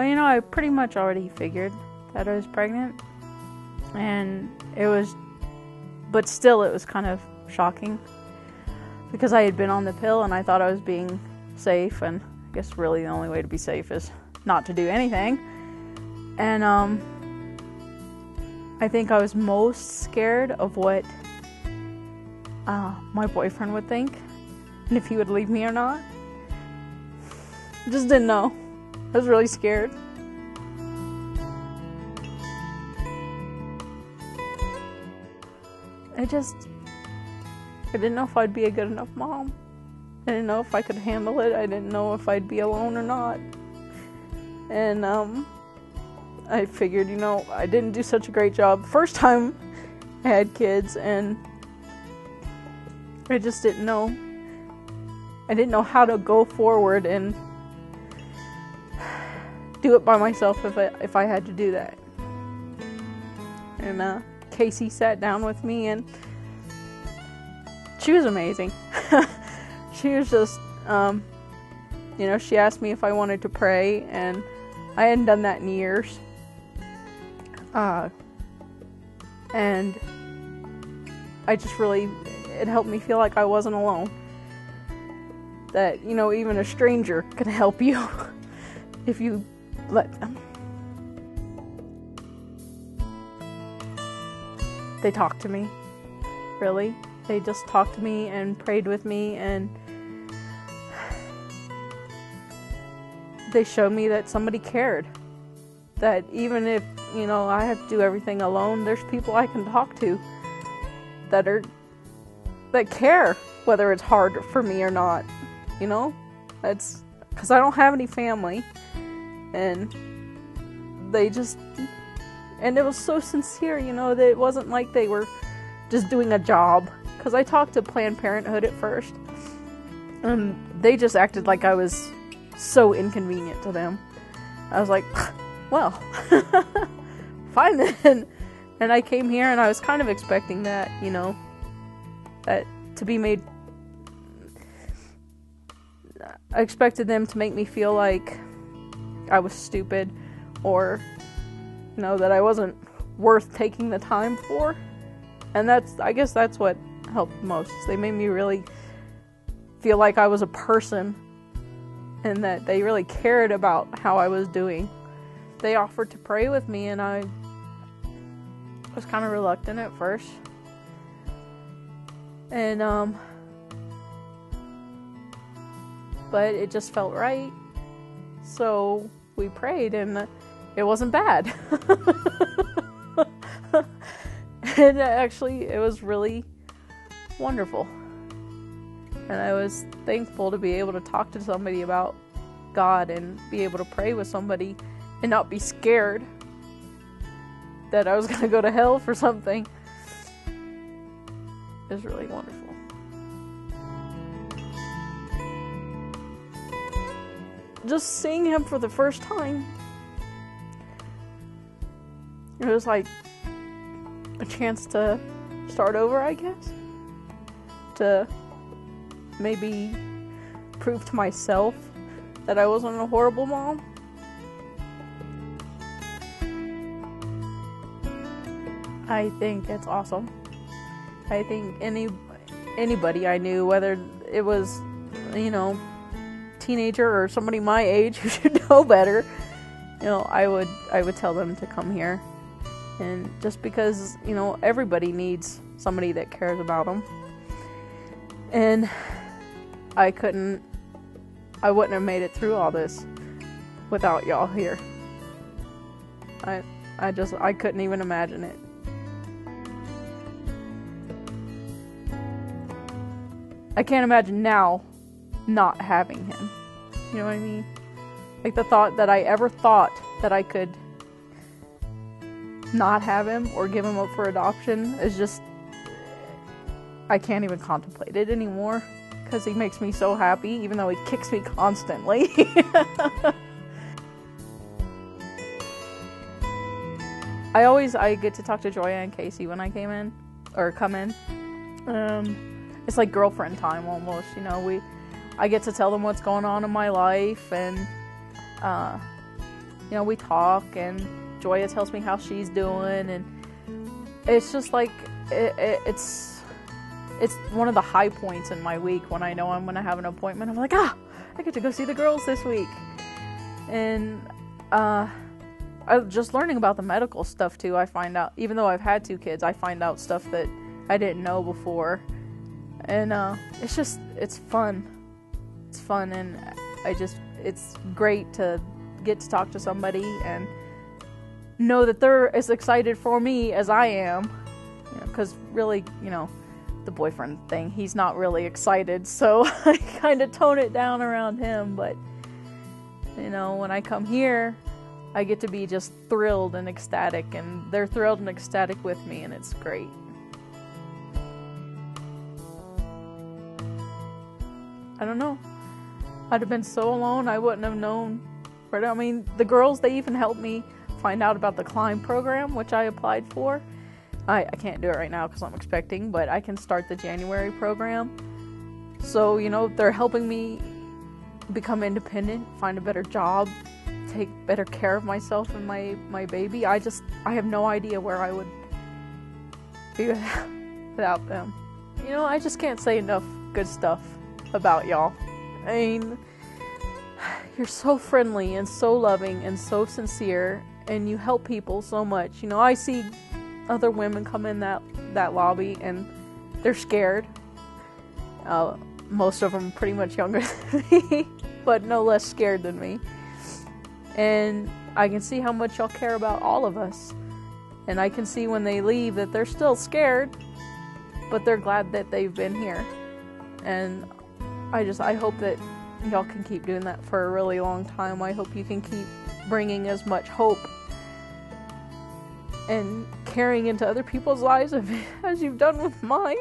Well, I pretty much already figured that I was pregnant. And but still it was kind of shocking. Because I had been on the pill and I thought I was being safe. And I guess really the only way to be safe is not to do anything. And I think I was most scared of what my boyfriend would think. And if he would leave me or not. I just didn't know. I was really scared. I didn't know if I'd be a good enough mom. I didn't know if I could handle it. I didn't know if I'd be alone or not. And I figured, I didn't do such a great job first time I had kids, and I just didn't know. I didn't know how to go forward and do it by myself if I had to do that. And Casey sat down with me, and she was amazing. She was just, she asked me if I wanted to pray, and I hadn't done that in years. And I just it helped me feel like I wasn't alone. That, even a stranger can help you if you let them. They talked to me, really. They just talked to me and prayed with me, and they showed me that somebody cared. That even if, I have to do everything alone, there's people I can talk to that care, whether it's hard for me or not, That's because I don't have any family, and and it was so sincere, that it wasn't like they were just doing a job. Because I talked to Planned Parenthood at first, and they just acted like I was so inconvenient to them. I was like, well, fine then. And I came here, and I was kind of expecting that, that to be made. I expected them to make me feel like I was stupid, or, that I wasn't worth taking the time for. And I guess that's what helped most. They made me really feel like I was a person, and that they really cared about how I was doing. They offered to pray with me, and I was kind of reluctant at first. And, but it just felt right. So we prayed, and it wasn't bad. And actually, it was really wonderful. And I was thankful to be able to talk to somebody about God and be able to pray with somebody and not be scared that I was going to go to hell for something. It was really wonderful. Just seeing him for the first time, it was like a chance to start over, I guess. To maybe prove to myself that I wasn't a horrible mom. I think it's awesome. I think anybody I knew, whether it was, teenager or somebody my age who should know better, I would tell them to come here. And just because, everybody needs somebody that cares about them. And I wouldn't have made it through all this without y'all here. I couldn't even imagine it. I can't imagine now not having him. You know what I mean? Like, the thought that I ever thought that I could not have him or give him up for adoption is just, I can't even contemplate it anymore, because he makes me so happy, even though he kicks me constantly. I get to talk to Joya and Casey when I come in. It's like girlfriend time almost, I get to tell them what's going on in my life, and we talk, and Joya tells me how she's doing, and it's just like, it's one of the high points in my week when I know I'm going to have an appointment. I'm like, I get to go see the girls this week. And just learning about the medical stuff too, I find out, even though I've had 2 kids, I find out stuff that I didn't know before. And it's fun. It's fun, and it's great to get to talk to somebody and know that they're as excited for me as I am. Because really, the boyfriend thing, he's not really excited, so I kind of tone it down around him. But when I come here, I get to be just thrilled and ecstatic, and they're thrilled and ecstatic with me, and it's great. I don't know. I'd have been so alone, I wouldn't have known. But I mean, the girls, they even helped me find out about the climb program, which I applied for. I can't do it right now because I'm expecting, but I can start the January program. So, they're helping me become independent, find a better job, take better care of myself and my baby. I have no idea where I would be without them. I just can't say enough good stuff about y'all. I mean, you're so friendly and so loving and so sincere, and you help people so much. I see other women come in that lobby and they're scared. Most of them pretty much younger than me, but no less scared than me. And I can see how much y'all care about all of us. And I can see when they leave that they're still scared, but they're glad that they've been here. And I hope that y'all can keep doing that for a really long time. I hope you can keep bringing as much hope and caring into other people's lives as you've done with mine.